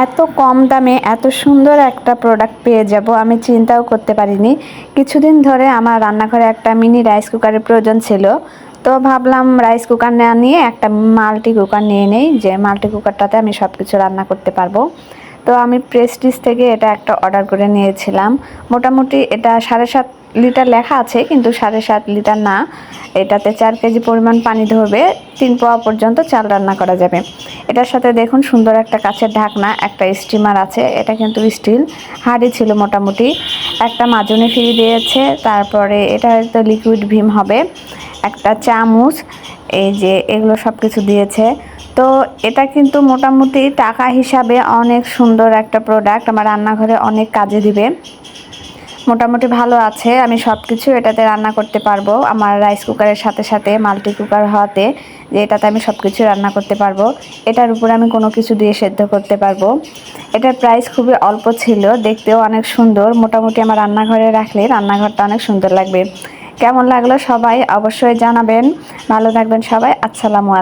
এত কম দামে এত সুন্দর একটা প্রোডাক্ট পেয়ে যাব আমি চিন্তাও করতে পারিনি। কিছুদিন ধরে আমার রান্নাঘরে একটা মিনি রাইস কুকারের প্রয়োজন ছিল, তো ভাবলাম রাইস কুকার না নিয়ে একটা মাল্টি কুকার নিয়ে নেই, যে মাল্টি কুকারটাতে আমি সব কিছু রান্না করতে পারবো। তো আমি প্রেস্টিজ থেকে এটা একটা অর্ডার করে নিয়েছিলাম। মোটামুটি এটা 7.5 লিটার লেখা আছে, কিন্তু 7.5 লিটার না। এটাতে 4 কেজি পরিমাণ পানি ধরবে, 3 পোয়া পর্যন্ত চাল রান্না করা যাবে। এটার সাথে দেখুন সুন্দর একটা কাচের ঢাকনা, একটা স্টিমার আছে। এটা কিন্তু স্টিল হাঁড়ি ছিল মোটামুটি। একটা মাজনি ফ্রি দিয়েছে, তারপরে এটা হয়তো লিকুইড ভীম হবে, একটা চামচ, এই যে এগুলো সব কিছু দিয়েছে। তো এটা কিন্তু মোটামুটি টাকা হিসাবে অনেক সুন্দর একটা প্রোডাক্ট, আমার রান্নাঘরে অনেক কাজে দিবে। মোটামুটি ভালো আছে, আমি সব কিছু এটাতে রান্না করতে পারবো। আমার রাইস কুকারের সাথে সাথে মাল্টি কুকার হওয়াতে যে এটাতে আমি সব কিছু রান্না করতে পারবো। এটার উপরে আমি কোনো কিছু দিয়ে সেদ্ধ করতে পারবো। এটার প্রাইস খুবই অল্প ছিল, দেখতেও অনেক সুন্দর। মোটামুটি আমার রান্নাঘরে রাখলে রান্নাঘরটা অনেক সুন্দর লাগবে। কেমন লাগলো সবাই অবশ্যই জানাবেন। ভালো থাকবেন সবাই। আসসালামু আলাইকুম।